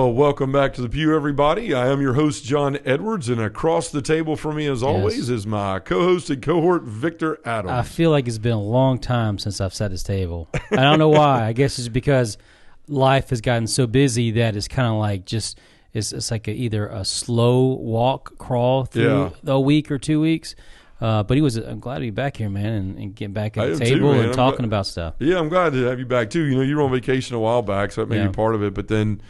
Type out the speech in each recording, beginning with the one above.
Well, welcome back to the Pew, everybody. I am your host, John Edwards, and across the table from me, as always, is my co-host and cohort, Victor Adams. I feel like it's been a long time since I've sat at this table. I don't know why. I guess it's because life has gotten so busy that it's kind of like just it's like either a slow walk, crawl through a week or 2 weeks. But I'm glad to be back here, man, and get back at the table and talking about stuff. Yeah, I'm glad to have you back, too. You know, you were on vacation a while back, so that may be part of it. But then,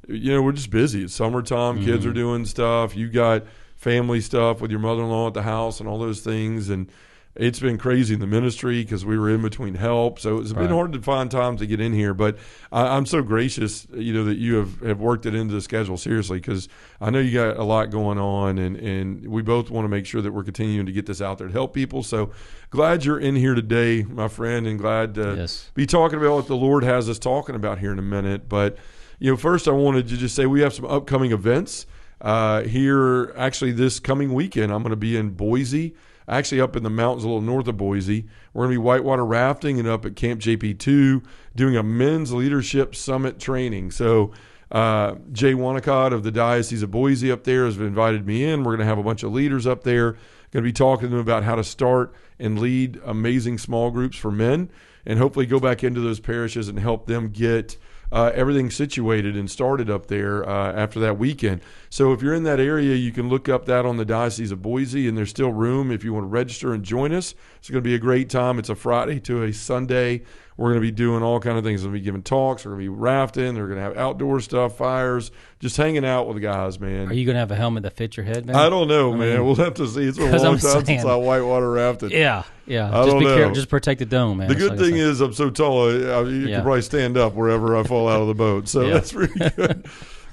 you know, we're just busy. It's summertime. Mm-hmm. Kids are doing stuff. You got family stuff with your mother-in-law at the house and all those things. And it's been crazy in the ministry because we were in between help. So it's been hard to find time to get in here. But I'm so gracious, you know, that you have worked it into the schedule, seriously, because I know you got a lot going on. And we both want to make sure that we're continuing to get this out there to help people. So glad you're in here today, my friend, and glad to be talking about what the Lord has us talking about here in a minute. But, you know, first I wanted to just say we have some upcoming events here. Actually, this coming weekend, I'm going to be in Boise, actually up in the mountains a little north of Boise. We're going to be whitewater rafting and up at Camp JP2 doing a men's leadership summit training. So Jay Wanacott of the Diocese of Boise up there has invited me in. We're going to have a bunch of leaders up there. Going to be talking to them about how to start and lead amazing small groups for men and hopefully go back into those parishes and help them get everything situated and started up there after that weekend. So if you're in that area, you can look up that on the Diocese of Boise, and there's still room if you want to register and join us. It's going to be a great time. It's a Friday to a Sunday. We're going to be doing all kind of things. We're going to be giving talks. We're going to be rafting. They're going to have outdoor stuff, fires, just hanging out with the guys, man. Are you going to have a helmet that fits your head, man? I don't know, man. We'll have to see. It's been a long time since I whitewater rafted. Yeah. Just be careful. Just protect the dome, man. The good thing is I'm so tall, you can probably stand up wherever I fall out of the boat. So that's pretty good.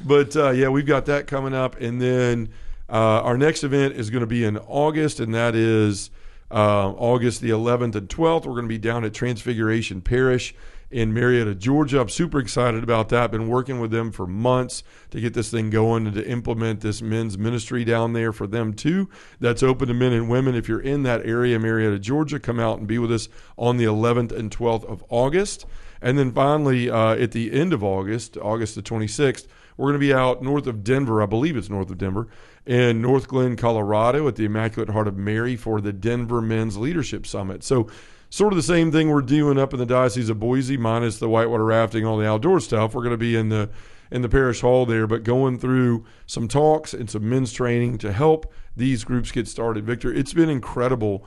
But, we've got that coming up. And then our next event is going to be in August, and that is August the 11th and 12th. We're going to be down at Transfiguration Parish in Marietta, Georgia. I'm super excited about that. Been working with them for months to get this thing going and to implement this men's ministry down there for them too. That's open to men and women. If you're in that area, Marietta, Georgia, come out and be with us on the 11th and 12th of August. And then finally, at the end of August, August the 26th, we're going to be out north of Denver. I believe it's north of Denver, in North Glen, Colorado at the Immaculate Heart of Mary for the Denver Men's Leadership Summit. So sort of the same thing we're doing up in the Diocese of Boise, minus the whitewater rafting, all the outdoor stuff. We're going to be in the parish hall there, but going through some talks and some men's training to help these groups get started. Victor, it's been incredible,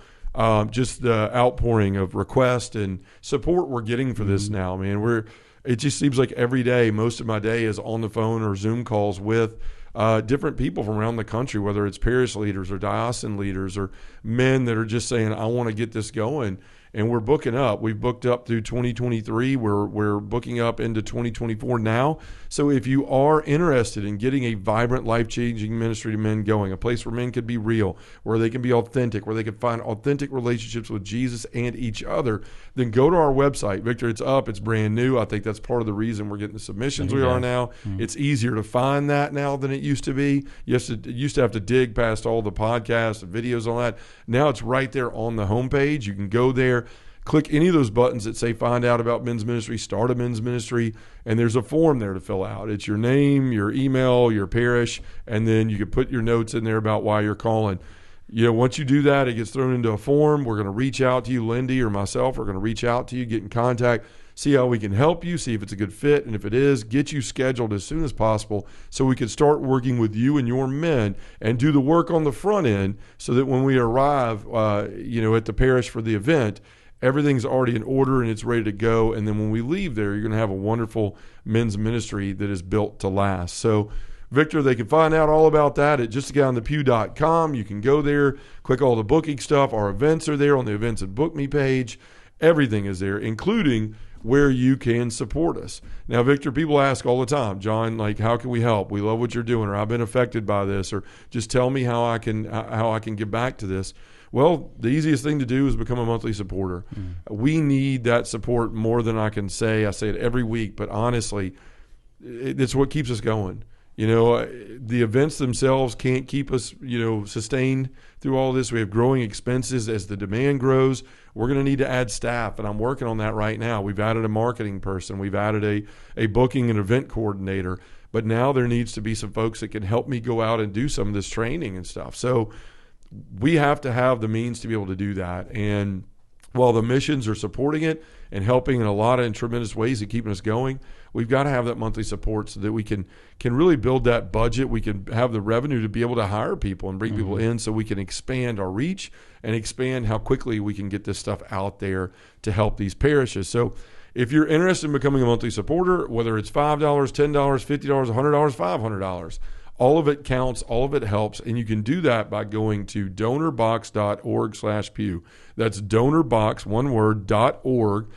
just the outpouring of requests and support we're getting for this now, man. It just seems like every day, most of my day is on the phone or Zoom calls with different people from around the country, whether it's parish leaders or diocesan leaders or men that are just saying, I want to get this going. And we're booking up. We've booked up through 2023. We're booking up into 2024 now. So if you are interested in getting a vibrant, life-changing ministry to men going, a place where men could be real, where they can be authentic, where they can find authentic relationships with Jesus and each other, then go to our website. Victor, it's up. It's brand new. I think that's part of the reason we're getting the submissions we are now. Mm-hmm. It's easier to find that now than it used to be. You used to have to dig past all the podcasts and videos, all that. Now it's right there on the homepage. You can go there, click any of those buttons that say find out about men's ministry, start a men's ministry, and there's a form there to fill out. It's your name, your email, your parish, and then you can put your notes in there about why you're calling. You know, once you do that, it gets thrown into a form. We're going to reach out to you, Lindy or myself. We're going to reach out to you, get in contact, see how we can help you, see if it's a good fit, and if it is, get you scheduled as soon as possible so we can start working with you and your men and do the work on the front end so that when we arrive, at the parish for the event, everything's already in order and it's ready to go. And then when we leave there, you're going to have a wonderful men's ministry that is built to last. So, Victor, they can find out all about that at justaguyonthepew.com. You can go there, click all the booking stuff. Our events are there on the Events and Book Me page. Everything is there, including where you can support us. Now, Victor, people ask all the time, John, like, how can we help? We love what you're doing, or I've been affected by this, or just tell me how I can give back to this. Well, the easiest thing to do is become a monthly supporter. We need that support more than I can say. I say it every week, but honestly, it's what keeps us going. You know, the events themselves can't keep us, sustained through all this. We have growing expenses as the demand grows. We're going to need to add staff, and I'm working on that right now. We've added a marketing person. We've added a booking and event coordinator. but now there needs to be some folks that can help me go out and do some of this training and stuff. So we have to have the means to be able to do that. And while the missions are supporting it and helping in a lot of tremendous ways and keeping us going, we've got to have that monthly support so that we can really build that budget. We can have the revenue to be able to hire people and bring people in so we can expand our reach and expand how quickly we can get this stuff out there to help these parishes. So if you're interested in becoming a monthly supporter, whether it's $5, $10, $50, $100, $500, all of it counts, all of it helps, and you can do that by going to donorbox.org/pew. That's donorbox, one word, .org/PEW,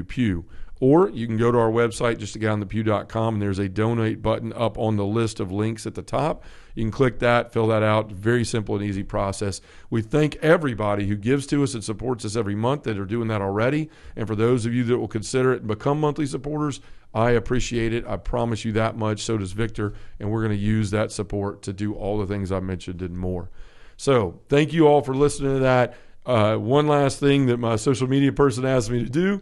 pew. Or you can go to our website, just to get on thepew.com, and there's a donate button up on the list of links at the top. You can click that, fill that out. Very simple and easy process. We thank everybody who gives to us and supports us every month that are doing that already. And for those of you that will consider it and become monthly supporters, I appreciate it. I promise you that much. So does Victor. And we're going to use that support to do all the things I mentioned and more. So thank you all for listening to that. One last thing that my social media person asked me to do.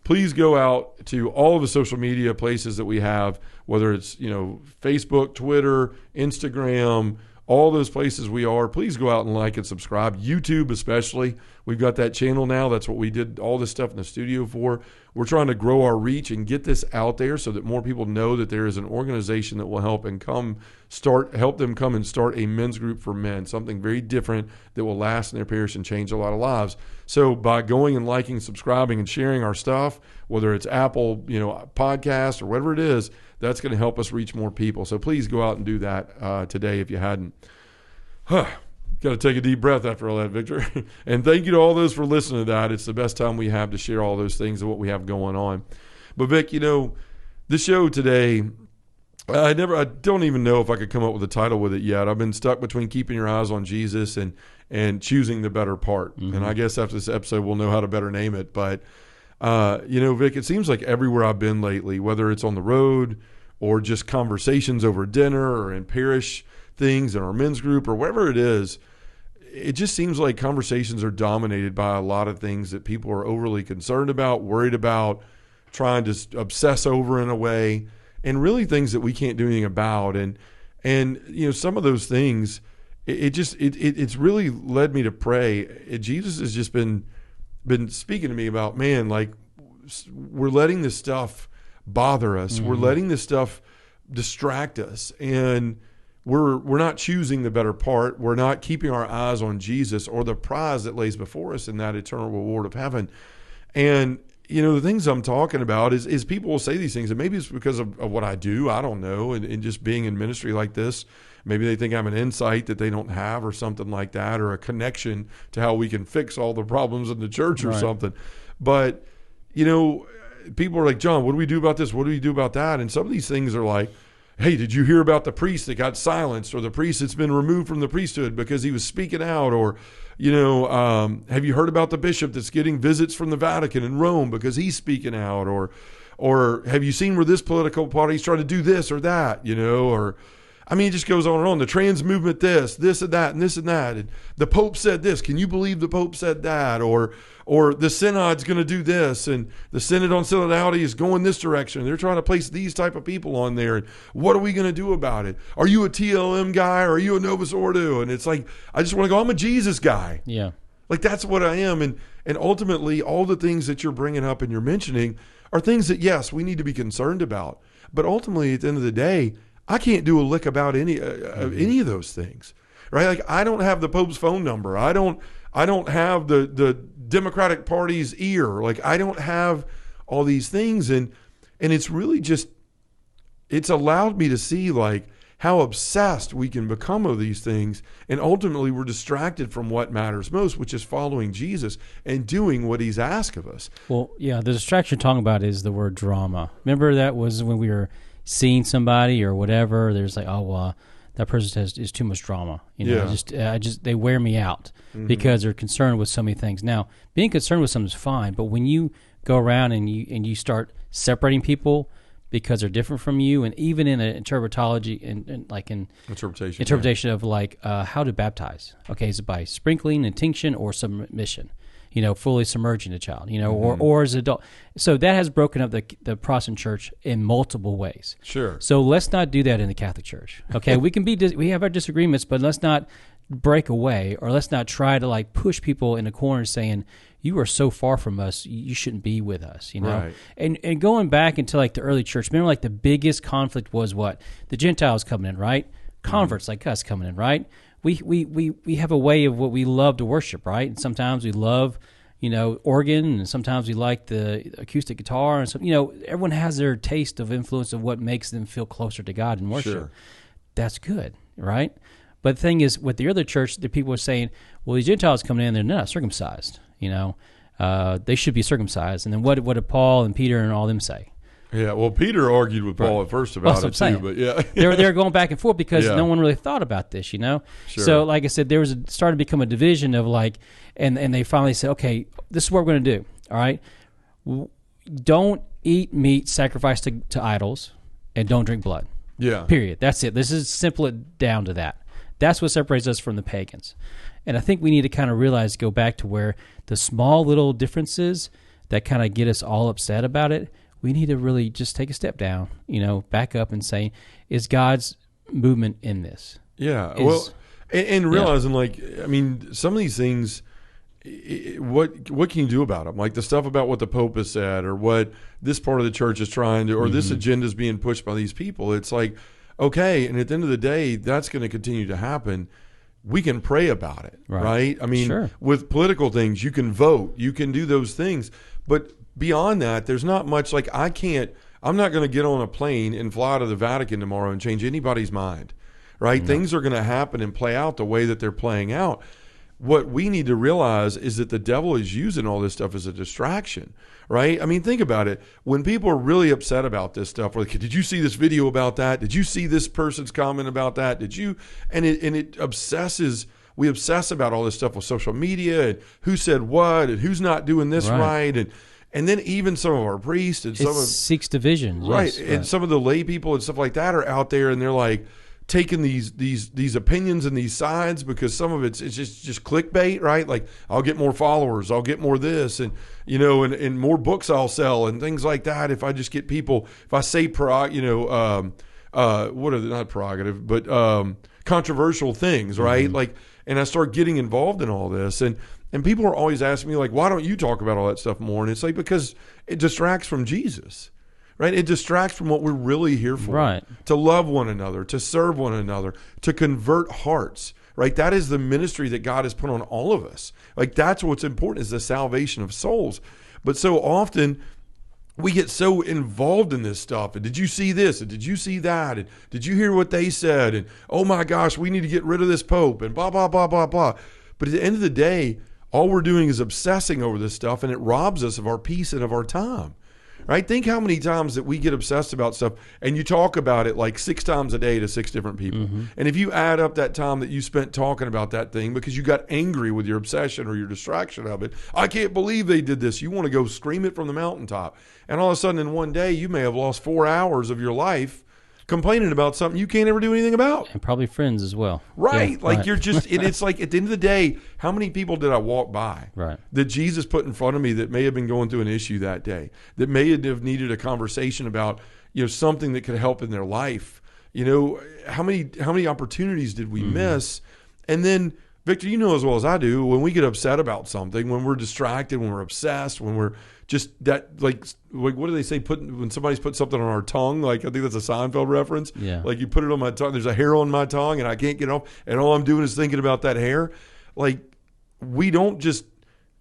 Please go out to all of the social media places that we have, whether it's, Facebook, Twitter, Instagram, all those places we are. Please go out and like and subscribe. YouTube especially. We've got that channel now. That's what we did all this stuff in the studio for. We're trying to grow our reach and get this out there so that more people know that there is an organization that will help them come and start a men's group for men, something very different that will last in their parish and change a lot of lives. So by going and liking, subscribing, and sharing our stuff, whether it's Apple, podcast or whatever it is, that's going to help us reach more people. So please go out and do that today if you hadn't. Got to take a deep breath after all that, Victor. And thank you to all those for listening to that. It's the best time we have to share all those things and what we have going on. But Vic, the show today, I don't even know if I could come up with a title with it yet. I've been stuck between keeping your eyes on Jesus and choosing the better part. Mm-hmm. And I guess after this episode, we'll know how to better name it. But, Vic, it seems like everywhere I've been lately, whether it's on the road or just conversations over dinner or in parish things in our men's group or whatever it is, it just seems like conversations are dominated by a lot of things that people are overly concerned about, worried about, trying to obsess over in a way, and really things that we can't do anything about. And some of those things, it's really led me to pray. Jesus has just been speaking to me about, man, like we're letting this stuff bother us. Mm-hmm. We're letting this stuff distract us, and we're not choosing the better part. We're not keeping our eyes on Jesus or the prize that lays before us in that eternal reward of heaven. And, the things I'm talking about is people will say these things, and maybe it's because of what I do. I don't know. And just being in ministry like this, maybe they think I'm an insight that they don't have or something like that, or a connection to how we can fix all the problems in the church or something. But, people are like, John, what do we do about this? What do we do about that? And some of these things are like, hey, did you hear about the priest that got silenced, or the priest that's been removed from the priesthood because he was speaking out? Or, have you heard about the bishop that's getting visits from the Vatican in Rome because he's speaking out? Or have you seen where this political party's trying to do this or that, or, it just goes on and on. The trans movement, this and that, and this and that. And the Pope said this. Can you believe the Pope said that? Or the Synod's going to do this, and the Synod on Synodality is going this direction. They're trying to place these type of people on there. And what are we going to do about it? Are you a TLM guy, or are you a Novus Ordo? And it's like, I just want to go, I'm a Jesus guy. Yeah. Like, that's what I am. And ultimately, all the things that you're bringing up and you're mentioning are things that, yes, we need to be concerned about. But ultimately, at the end of the day, I can't do a lick about any of those things, right? Like, I don't have the Pope's phone number. I don't have the Democratic Party's ear. Like, I don't have all these things, and it's really just, it's allowed me to see like how obsessed we can become of these things, and ultimately we're distracted from what matters most, which is following Jesus and doing what He's asked of us. Well, yeah, the distraction you're talking about is the word drama. Remember that was when we were seeing somebody or whatever, there's like, oh, well, that person is too much drama. They wear me out because they're concerned with so many things. Now, being concerned with something is fine, but when you go around and you start separating people because they're different from you, and even in an interpretation of like how to baptize. Okay, is it by sprinkling, intinction, or submission? fully submerging the child, or as an adult. So that has broken up the Protestant church in multiple ways. Sure. So let's not do that in the Catholic Church. Okay, we have our disagreements, but let's not break away, or let's not try to like push people in a corner saying, you are so far from us, you shouldn't be with us, Right. And going back into like the early church, remember like the biggest conflict was what? The Gentiles coming in, right? Converts like us coming in, right? We have a way of what we love to worship, right? And sometimes we love, organ, and sometimes we like the acoustic guitar, and so everyone has their taste of influence of what makes them feel closer to God in worship. Sure. That's good, right? But the thing is, with the other church, the people are saying, well, these Gentiles coming in, they're not circumcised. They should be circumcised. And then what did Paul and Peter and all them say? Yeah, well, Peter argued with Paul at first about it too, but yeah, they're going back and forth because no one really thought about this, Sure. So, like I said, there was started to become a division of like, and they finally said, okay, this is what we're going to do. All right, don't eat meat sacrificed to idols, and don't drink blood. Yeah. Period. That's it. This is simple it down to that. That's what separates us from the pagans. And I think we need to kind of go back to where the small little differences that kind of get us all upset about it, we need to really just take a step down, back up and say, is God's movement in this? Yeah. And realizing some of these things, what can you do about them? Like the stuff about what the Pope has said, or what this part of the church is trying to, or this agenda is being pushed by these people. It's like, okay, and at the end of the day, that's going to continue to happen. We can pray about it, right? I mean, sure. With political things, you can vote, you can do those things. But beyond that, there's not much. Like I'm not going to get on a plane and fly to the Vatican tomorrow and change anybody's mind, right? No. Things are going to happen and play out the way that they're playing out. What we need to realize is that the devil is using all this stuff as a distraction, right? I mean, think about it. When people are really upset about this stuff, or like, did you see this video about that? Did you see this person's comment about that? Did you? And it obsesses. We obsess about all this stuff with social media and who said what and who's not doing this right. And then even some of our priests and some of seeks division, right? Yes, and some of the lay people and stuff like that are out there, and they're like taking these opinions and these sides, because some of it's just clickbait, right? Like, I'll get more followers, I'll get more this, and and more books I'll sell and things like that if I just get people. If I say what are they, not prerogative, but controversial things, right? Mm-hmm. Like, and I start getting involved in all this, and people are always asking me like, why don't you talk about all that stuff more? And it's like, because it distracts from Jesus. Right? It distracts from what we're really here for. Right. To love one another, to serve one another, to convert hearts. Right? That is the ministry that God has put on all of us. Like, that's what's important, is the salvation of souls. But so often we get so involved in this stuff. And did you see this? And did you see that? And did you hear what they said? And oh my gosh, we need to get rid of this Pope, and blah, blah, blah, blah, blah. But at the end of the day, all we're doing is obsessing over this stuff, and it robs us of our peace and of our time. Right? Think how many times that we get obsessed about stuff, and you talk about it like 6 times a day to 6 different people. Mm-hmm. And if you add up that time that you spent talking about that thing because you got angry with your obsession or your distraction of it, I can't believe they did this. You want to go scream it from the mountaintop. And all of a sudden in one day, you may have lost 4 hours of your life complaining about something you can't ever do anything about. And probably friends as well. Right. Yeah, like right. You're just, it's like at the end of the day, how many people did I walk by that Jesus put in front of me that may have been going through an issue that day, that may have needed a conversation about, something that could help in their life? How many opportunities did we miss? And then, Victor, you know as well as I do, when we get upset about something, when we're distracted, when we're obsessed, when we're just that, like what do they say? When somebody's put something on our tongue, like I think that's a Seinfeld reference. Yeah. Like, you put it on my tongue, there's a hair on my tongue, and I can't get it off, and all I'm doing is thinking about that hair. Like, we don't just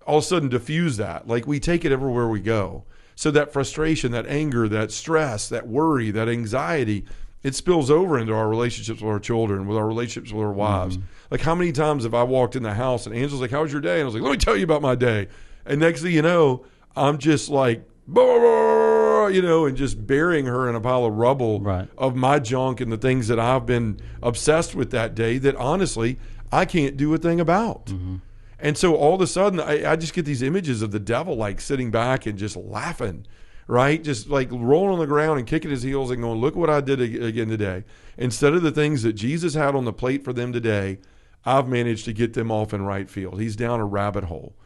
all of a sudden diffuse that. Like, we take it everywhere we go. So that frustration, that anger, that stress, that worry, that anxiety, it spills over into our relationships with our children, with our relationships with our wives. Mm-hmm. Like, how many times have I walked in the house and Angela's like, "How was your day?" And I was like, "Let me tell you about my day." And next thing you know, I'm just like, and just burying her in a pile of rubble of my junk and the things that I've been obsessed with that day that honestly I can't do a thing about. Mm-hmm. And so all of a sudden I just get these images of the devil like sitting back and just laughing, right? Just like rolling on the ground and kicking his heels and going, "Look what I did again today." Instead of the things that Jesus had on the plate for them today, I've managed to get them off in right field. He's down a rabbit hole.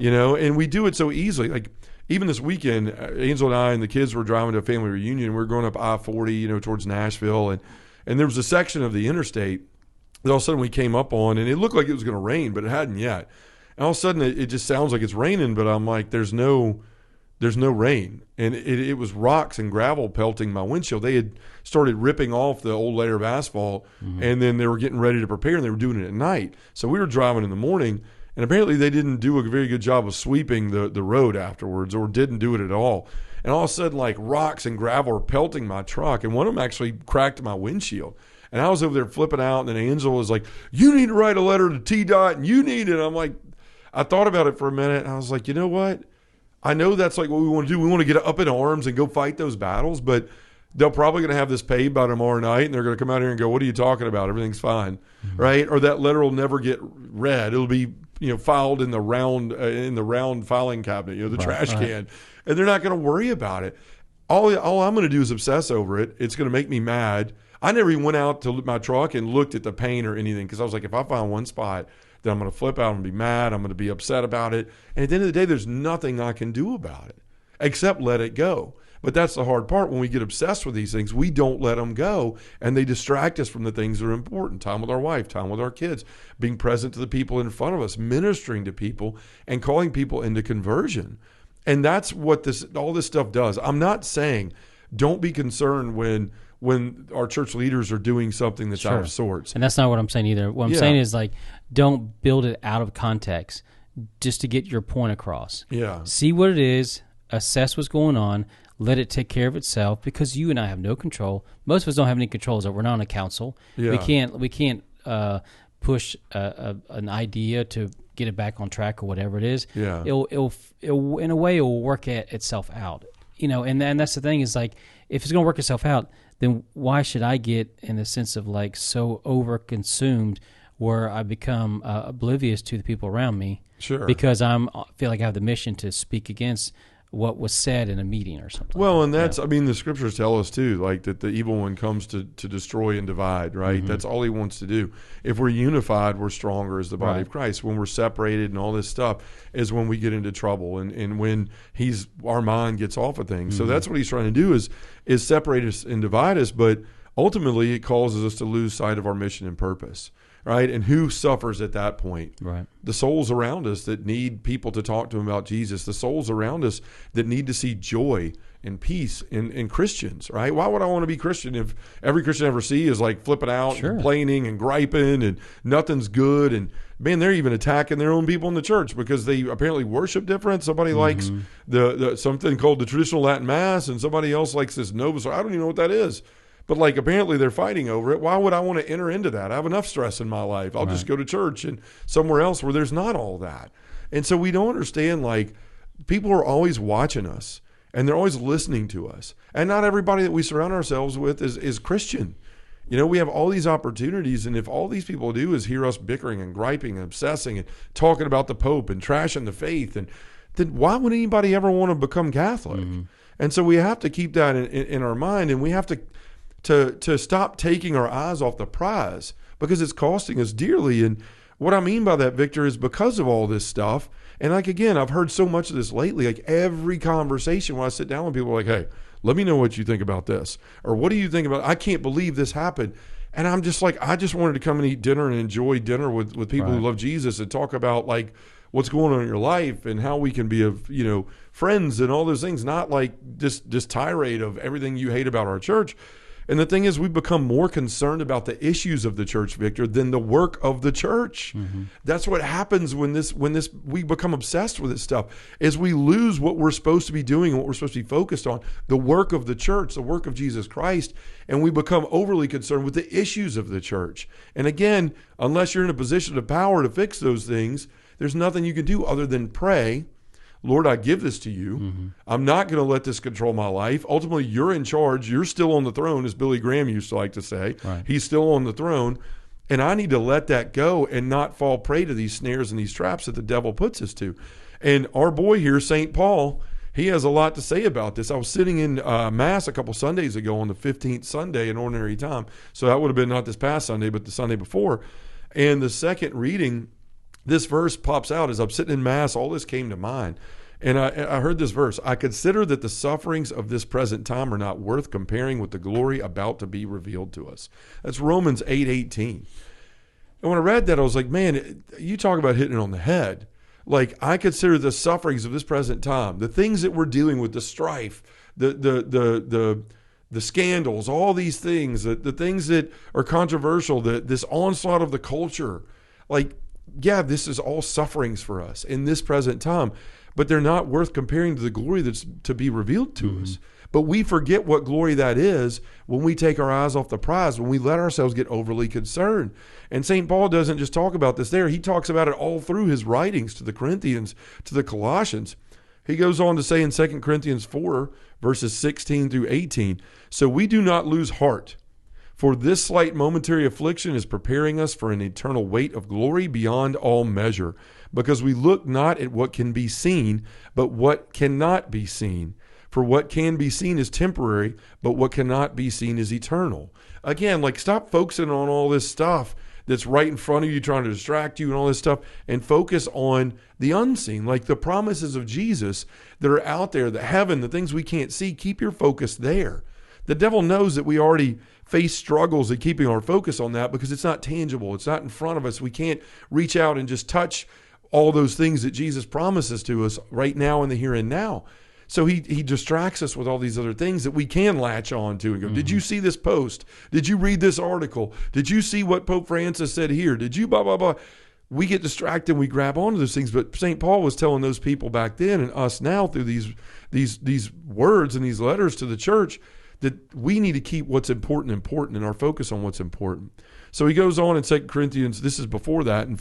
and we do it so easily. Like even this weekend, Angel and I and the kids were driving to a family reunion. We were going up I-40, towards Nashville, and there was a section of the interstate that all of a sudden we came up on, and it looked like it was going to rain, but it hadn't yet. And all of a sudden it just sounds like it's raining, but I'm like, there's no rain. And it was rocks and gravel pelting my windshield. They had started ripping off the old layer of asphalt, and then they were getting ready to prepare, and they were doing it at night. So we were driving in the morning, and apparently they didn't do a very good job of sweeping the road afterwards, or didn't do it at all. And all of a sudden, like rocks and gravel were pelting my truck, and one of them actually cracked my windshield. And I was over there flipping out, and then Angela was like, "You need to write a letter to TDOT, and you need it." I'm like, I thought about it for a minute, and I was like, you know what? I know that's like what we want to do. We want to get up in arms and go fight those battles, but they're probably going to have this paid by tomorrow night, and they're going to come out here and go, "What are you talking about? Everything's fine," right? Or that letter will never get read. It'll be filed in the round filing cabinet, the trash can, and they're not going to worry about it. All I'm going to do is obsess over it. It's going to make me mad. I never even went out to my truck and looked at the paint or anything, because I was like, if I find one spot, then I'm going to flip out and be mad. I'm going to be upset about it. And at the end of the day, there's nothing I can do about it except let it go. But that's the hard part. When we get obsessed with these things, we don't let them go, and they distract us from the things that are important. Time with our wife, time with our kids, being present to the people in front of us, ministering to people, and calling people into conversion. And that's what all this stuff does. I'm not saying don't be concerned when our church leaders are doing something that's out of sorts. And that's not what I'm saying either. What I'm saying is, like, don't build it out of context just to get your point across. Yeah. See what it is, assess what's going on, let it take care of itself, because you and I have no control. Most of us don't have any controls. We're not on a council. Yeah. We can't push an idea to get it back on track or whatever it is. Yeah. It'll in a way, it will work itself out. And that's the thing is, like, if it's going to work itself out, then why should I get in the sense of like so over-consumed where I become oblivious to the people around me? Sure. Because I feel like I have the mission to speak against what was said in a meeting or something. Well, and that's, the scriptures tell us too, like that the evil one comes to destroy and divide, right? Mm-hmm. That's all he wants to do. If we're unified, we're stronger as the body of Christ. When we're separated and all this stuff is when we get into trouble, and when our mind gets off of things. Mm-hmm. So that's what he's trying to do is separate us and divide us, but ultimately it causes us to lose sight of our mission and purpose. Right? And who suffers at that point? Right. The souls around us that need people to talk to them about Jesus. The souls around us that need to see joy and peace in Christians, right? Why would I want to be Christian if every Christian I ever see is like flipping out and complaining and griping and nothing's good? And man, they're even attacking their own people in the church because they apparently worship different. Somebody likes the something called the traditional Latin Mass, and somebody else likes this Novus. I don't even know what that is. But like apparently they're fighting over it. Why would I want to enter into that? I have enough stress in my life. I'll just go to church and somewhere else where there's not all that. And so we don't understand, like, people are always watching us and they're always listening to us. And not everybody that we surround ourselves with is Christian. We have all these opportunities, and if all these people do is hear us bickering and griping and obsessing and talking about the Pope and trashing the faith, then why would anybody ever want to become Catholic? Mm-hmm. And so we have to keep that in our mind, and we have to stop taking our eyes off the prize, because it's costing us dearly. And what I mean by that, Victor, is because of all this stuff. And like, again, I've heard so much of this lately, like every conversation when I sit down with people are like, "Hey, let me know what you think about this." Or "What do you think about, I can't believe this happened." And I'm just like, I just wanted to come and eat dinner and enjoy dinner with people who love Jesus and talk about like what's going on in your life and how we can be friends and all those things, not like this tirade of everything you hate about our church. And the thing is, we become more concerned about the issues of the church, Victor, than the work of the church. Mm-hmm. That's what happens when we become obsessed with this stuff, is we lose what we're supposed to be doing and what we're supposed to be focused on, the work of the church, the work of Jesus Christ, and we become overly concerned with the issues of the church. And again, unless you're in a position of power to fix those things, there's nothing you can do other than pray. Lord, I give this to you. Mm-hmm. I'm not going to let this control my life. Ultimately, you're in charge. You're still on the throne, as Billy Graham used to like to say. Right. He's still on the throne. And I need to let that go and not fall prey to these snares and these traps that the devil puts us to. And our boy here, St. Paul, he has a lot to say about this. I was sitting in Mass a couple Sundays ago on the 15th Sunday in Ordinary Time. So that would have been not this past Sunday, but the Sunday before. And the second reading this verse pops out as I'm sitting in Mass. All this came to mind. And I heard this verse. I consider that the sufferings of this present time are not worth comparing with the glory about to be revealed to us. That's Romans 8:18. And when I read that, I was like, man, you talk about hitting it on the head. Like, I consider the sufferings of this present time, the things that we're dealing with, the strife, the scandals, all these things, the things that are controversial, this onslaught of the culture. Like, yeah, this is all sufferings for us in this present time, but they're not worth comparing to the glory that's to be revealed to us. But we forget what glory that is when we take our eyes off the prize, when we let ourselves get overly concerned. And St. Paul doesn't just talk about this there. He talks about it all through his writings to the Corinthians, to the Colossians. He goes on to say in 2 Corinthians 4, verses 16 through 18, so we do not lose heart, for this slight momentary affliction is preparing us for an eternal weight of glory beyond all measure, because we look not at what can be seen, but what cannot be seen. For what can be seen is temporary, but what cannot be seen is eternal. Again, like, stop focusing on all this stuff that's right in front of you, trying to distract you and all this stuff, and focus on the unseen, like the promises of Jesus that are out there, the heaven, the things we can't see. Keep your focus there. The devil knows that we already face struggles at keeping our focus on that because it's not tangible. It's not in front of us. We can't reach out and just touch all those things that Jesus promises to us right now in the here and now. So he distracts us with all these other things that we can latch on to and go, did you see this post? Did you read this article? Did you see what Pope Francis said here? Did you blah, blah, blah? We get distracted and we grab onto those things. But St. Paul was telling those people back then and us now through these words and these letters to the church that we need to keep what's important and our focus on what's important. So he goes on in 2 Corinthians, this is before that, in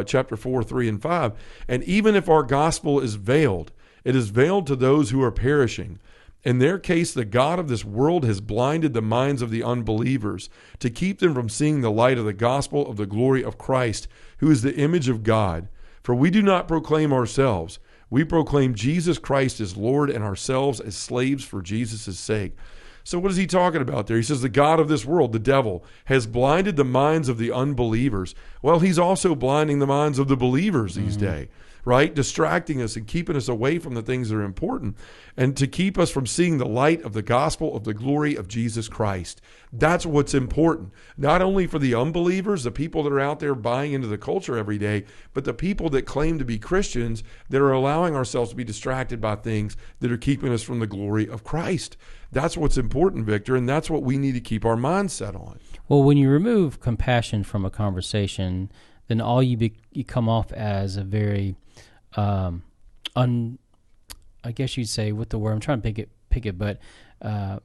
chapter 4, 3, and 5. And even if our gospel is veiled, it is veiled to those who are perishing. In their case, the God of this world has blinded the minds of the unbelievers to keep them from seeing the light of the gospel of the glory of Christ, who is the image of God. For we do not proclaim ourselves. We proclaim Jesus Christ as Lord and ourselves as slaves for Jesus' sake. So what is he talking about there? He says the God of this world, the devil, has blinded the minds of the unbelievers. Well, he's also blinding the minds of the believers these days, right? Distracting us and keeping us away from the things that are important and to keep us from seeing the light of the gospel of the glory of Jesus Christ. That's what's important, not only for the unbelievers, the people that are out there buying into the culture every day, but the people that claim to be Christians that are allowing ourselves to be distracted by things that are keeping us from the glory of Christ. That's what's important, Victor, and that's what we need to keep our mindset on. Well, when you remove compassion from a conversation, then all you come off as a very, I guess you'd say, what the word, I'm trying to pick it, but not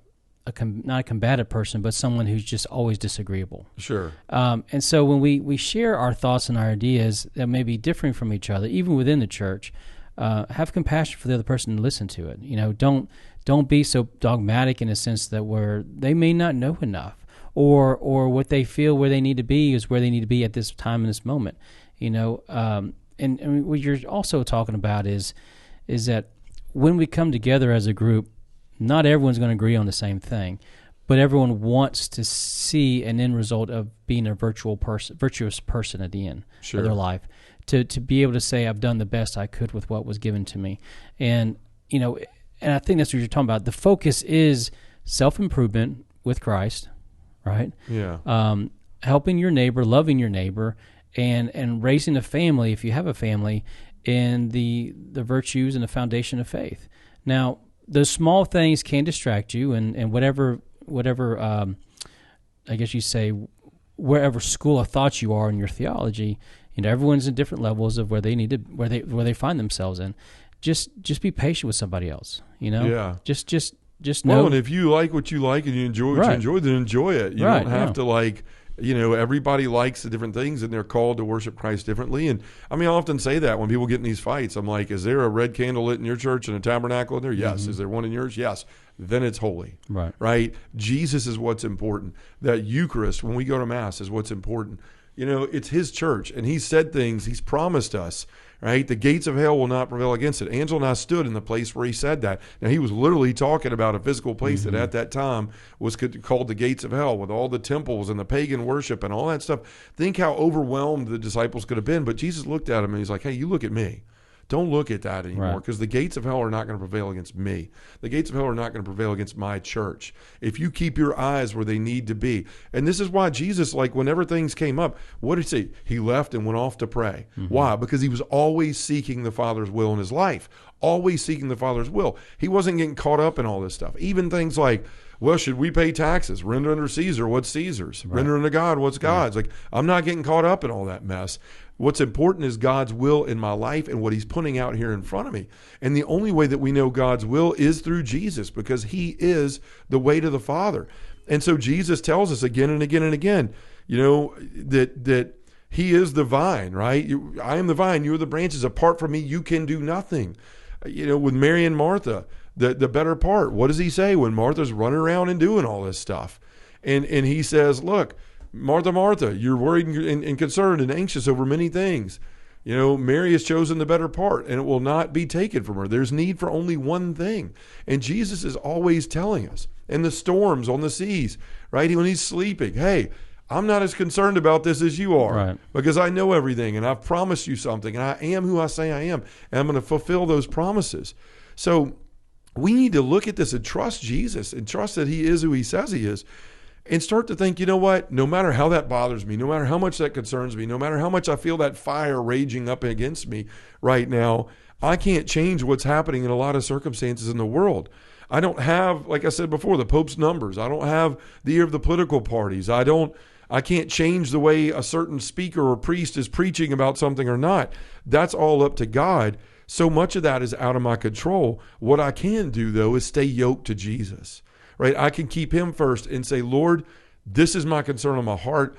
a combative person, but someone who's just always disagreeable. Sure. And so when we share our thoughts and our ideas that may be differing from each other, even within the church, have compassion for the other person and listen to it. You know, don't be so dogmatic in a sense that where they may not know enough, or what they feel where they need to be is where they need to be at this time in this moment. You know, and what you're also talking about is that when we come together as a group, not everyone's going to agree on the same thing, but everyone wants to see an end result of being a virtuous person at the end of their life. To be able to say, I've done the best I could with what was given to me. And, you know, and I think that's what you're talking about. The focus is self-improvement with Christ, right? Yeah. Helping your neighbor, loving your neighbor, and raising a family, if you have a family, in the virtues and the foundation of faith. Now, those small things can distract you, and whatever I guess you say, wherever school of thought you are in your theology, you know, everyone's in different levels of where they find themselves in. Just be patient with somebody else, you know? Yeah. Just know. Well, and if you like what you like and you enjoy what you enjoy, then enjoy it. You don't have to like, you know, everybody likes the different things and they're called to worship Christ differently. And I mean, I often say that when people get in these fights, I'm like, is there a red candle lit in your church and a tabernacle in there? Yes. Is there one in yours? Yes. Then it's holy. Right? Jesus is what's important. That Eucharist, when we go to Mass, is what's important. it's his church, and he said things, he's promised us, right? The gates of hell will not prevail against it. Angela and I stood in the place where he said that. Now, he was literally talking about a physical place that at that time was called the gates of hell, with all the temples and the pagan worship and all that stuff. Think how overwhelmed the disciples could have been. But Jesus looked at him and he's like, hey, you look at me. Don't look at that anymore, because the gates of hell are not going to prevail against me. The gates of hell are not going to prevail against my church if you keep your eyes where they need to be. And this is why Jesus, like whenever things came up, what did he say? He left and went off to pray. Why? Because he was always seeking the Father's will in his life, always seeking the Father's will. He wasn't getting caught up in all this stuff. Even things like, well, should we pay taxes? Render unto Caesar what's Caesar's. Render unto God what's God's. Like, I'm not getting caught up in all that mess. What's important is God's will in my life and what he's putting out here in front of me. And the only way that we know God's will is through Jesus, because he is the way to the Father. And so Jesus tells us again and again and again, that he is the vine, right? I am the vine, you are the branches. Apart from me, you can do nothing. With Mary and Martha, the better part, what does he say when Martha's running around and doing all this stuff? And he says, look, Martha, Martha, you're worried and concerned and anxious over many things. Mary has chosen the better part, and it will not be taken from her. There's need for only one thing. And Jesus is always telling us, in the storms on the seas, right? When he's sleeping, hey, I'm not as concerned about this as you are, because I know everything, and I've promised you something, and I am who I say I am, and I'm going to fulfill those promises. So we need to look at this and trust Jesus and trust that he is who he says he is. And start to think, you know what, no matter how that bothers me, no matter how much that concerns me, no matter how much I feel that fire raging up against me right now, I can't change what's happening in a lot of circumstances in the world. I don't have, like I said before, the Pope's numbers. I don't have the ear of the political parties. I can't change the way a certain speaker or priest is preaching about something or not. That's all up to God. So much of that is out of my control. What I can do, though, is stay yoked to Jesus. Right? I can keep him first and say, Lord, this is my concern on my heart.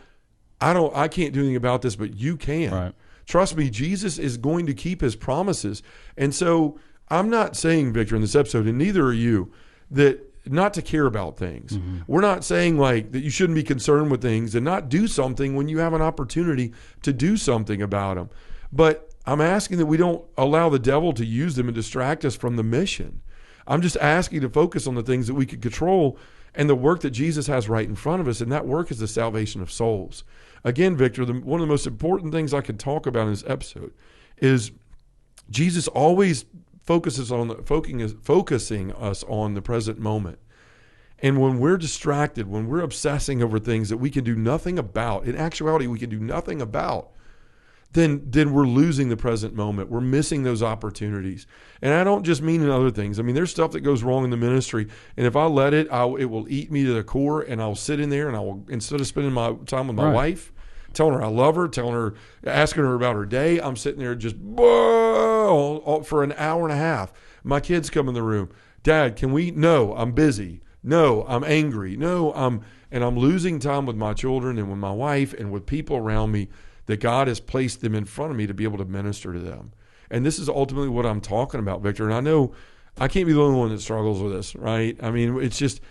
I can't do anything about this, but you can. Right. Trust me, Jesus is going to keep his promises. And so I'm not saying, Victor, in this episode, and neither are you, that not to care about things. We're not saying like that you shouldn't be concerned with things and not do something when you have an opportunity to do something about them. But I'm asking that we don't allow the devil to use them and distract us from the mission. I'm just asking to focus on the things that we can control and the work that Jesus has right in front of us, and that work is the salvation of souls. Again, Victor, one of the most important things I can talk about in this episode is Jesus always focusing us on the present moment. And when we're distracted, when we're obsessing over things that we can do nothing about, in actuality we can do nothing about, then we're losing the present moment. We're missing those opportunities. And I don't just mean in other things. I mean, there's stuff that goes wrong in the ministry, and if I let it, it will eat me to the core, and I'll sit in there, and I will, instead of spending my time with my wife, telling her I love her, asking her about her day, I'm sitting there just for an hour and a half. My kids come in the room. Dad, can we? No, I'm busy. No, I'm angry. No, I'm losing time with my children and with my wife and with people around me that God has placed them in front of me to be able to minister to them. And this is ultimately what I'm talking about, Victor. And I know I can't be the only one that struggles with this, right? I mean, it's just,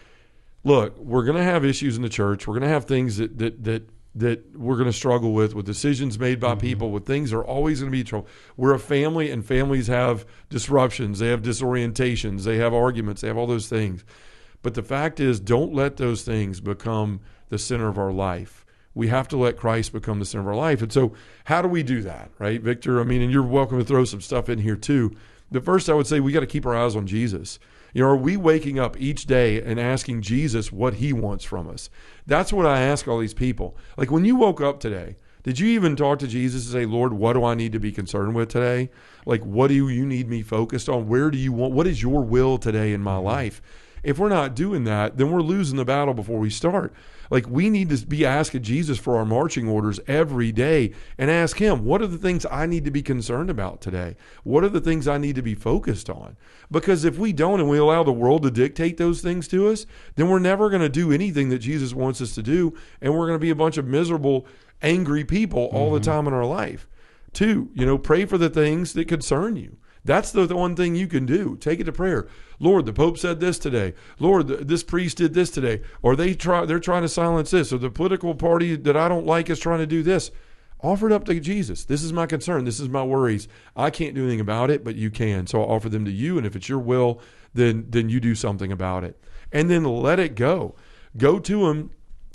look, we're going to have issues in the church. We're going to have things that we're going to struggle with decisions made by people, with things that are always going to be trouble. We're a family, and families have disruptions. They have disorientations. They have arguments. They have all those things. But the fact is, don't let those things become the center of our life. We have to let Christ become the center of our life. And so how do we do that, right, Victor? I mean, and you're welcome to throw some stuff in here too. The first, I would say, we got to keep our eyes on Jesus. Are we waking up each day and asking Jesus what he wants from us? That's what I ask all these people. Like, when you woke up today, did you even talk to Jesus and say, Lord, what do I need to be concerned with today? Like, what do you need me focused on? What is your will today in my life? If we're not doing that, then we're losing the battle before we start. Like, we need to be asking Jesus for our marching orders every day and ask him, what are the things I need to be concerned about today? What are the things I need to be focused on? Because if we don't, and we allow the world to dictate those things to us, then we're never going to do anything that Jesus wants us to do, and we're going to be a bunch of miserable, angry people all the time in our life. 2, pray for the things that concern you. That's the one thing you can do. Take it to prayer. Lord, the Pope said this today. Lord, this priest did this today. Or they're trying to silence this. Or the political party that I don't like is trying to do this. Offer it up to Jesus. This is my concern. This is my worries. I can't do anything about it, but you can. So I'll offer them to you. And if it's your will, then you do something about it. And then let it go. Go to him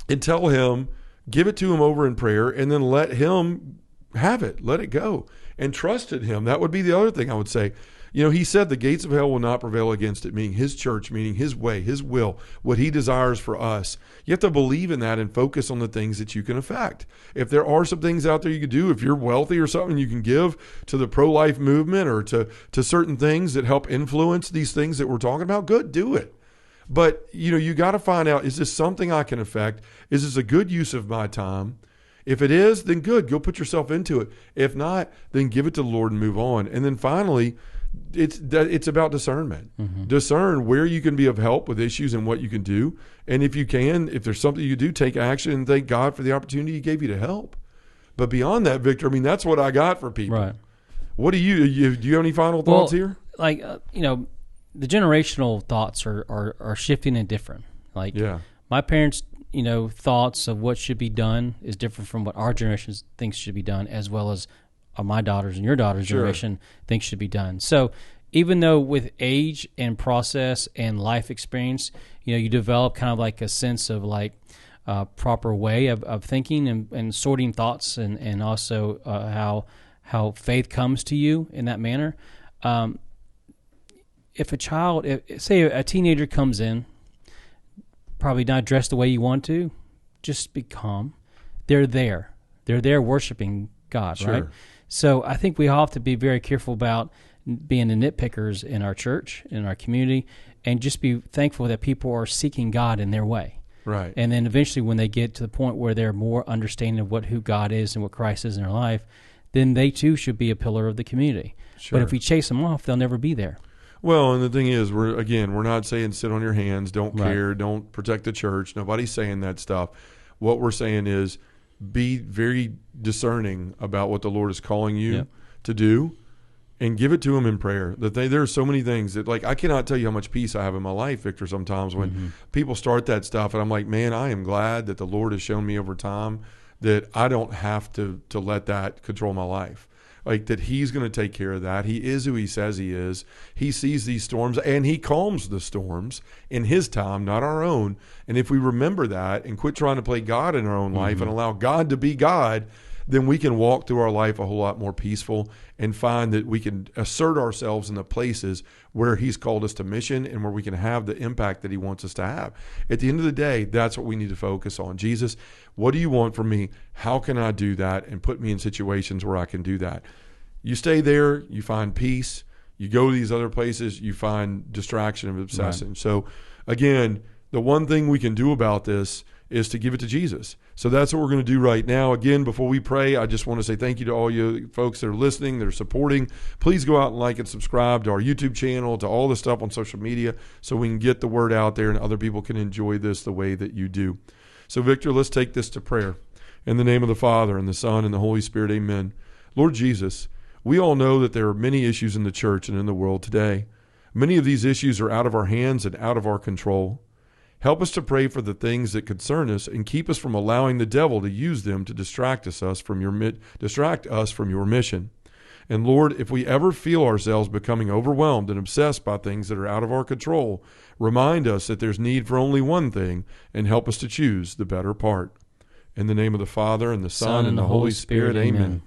and tell him, give it to him over in prayer, and then let him have it. Let it go. And trust in him. That would be the other thing I would say. He said the gates of hell will not prevail against it, meaning his church, meaning his way, his will, what he desires for us. You have to believe in that and focus on the things that you can affect. If there are some things out there you can do, if you're wealthy or something you can give to the pro-life movement or to certain things that help influence these things that we're talking about, good, do it. But, you got to find out, is this something I can affect? Is this a good use of my time? If it is, then good, go put yourself into it. If not, then give it to the Lord and move on. And then finally, it's about discernment. Mm-hmm. Discern where you can be of help with issues and what you can do. And if there's something you do, take action and thank God for the opportunity he gave you to help. But beyond that, Victor, that's what I got for people. Right. What do you have any final thoughts here? The generational thoughts are shifting and different. My parents, thoughts of what should be done is different from what our generation thinks should be done, as well as my daughter's and your daughter's generation thinks should be done. So even though with age and process and life experience, you develop kind of like a sense of proper way of thinking and sorting thoughts and also how faith comes to you in that manner. If a child, say a teenager comes in, probably not dressed the way you want to, just be calm. They're there. They're there worshiping God, right? So I think we all have to be very careful about being the nitpickers in our church, in our community, and just be thankful that people are seeking God in their way. Right. And then eventually when they get to the point where they're more understanding of who God is and what Christ is in their life, then they too should be a pillar of the community. But if we chase them off, they'll never be there. Well, and the thing is, we're not saying sit on your hands, don't care, don't protect the church. Nobody's saying that stuff. What we're saying is be very discerning about what the Lord is calling you to do, and give it to him in prayer. There are so many things that, I cannot tell you how much peace I have in my life, Victor, sometimes when people start that stuff, and I'm like, man, I am glad that the Lord has shown me over time that I don't have to let that control my life. That he's going to take care of that. He is who he says he is. He sees these storms, and he calms the storms in his time, not our own. And if we remember that and quit trying to play God in our own life and allow God to be God, then we can walk through our life a whole lot more peaceful and find that we can assert ourselves in the places where he's called us to mission and where we can have the impact that he wants us to have. At the end of the day, that's what we need to focus on. Jesus, what do you want from me? How can I do that? And put me in situations where I can do that. You stay there, you find peace. You go to these other places, you find distraction and obsession. Right. So again, the one thing we can do about this is to give it to Jesus. So that's what we're going to do right now. Again, before we pray, I just want to say thank you to all you folks that are listening, that are supporting. Please go out and like and subscribe to our YouTube channel, to all the stuff on social media, so we can get the word out there and other people can enjoy this the way that you do. So Victor, let's take this to prayer. In the name of the Father, and the Son, and the Holy Spirit, amen. Lord Jesus, we all know that there are many issues in the church and in the world today. Many of these issues are out of our hands and out of our control. Help us to pray for the things that concern us and keep us from allowing the devil to use them to distract us from your mission. And Lord, if we ever feel ourselves becoming overwhelmed and obsessed by things that are out of our control, remind us that there's need for only one thing and help us to choose the better part. In the name of the Father, and the Son, and the Holy Spirit, amen.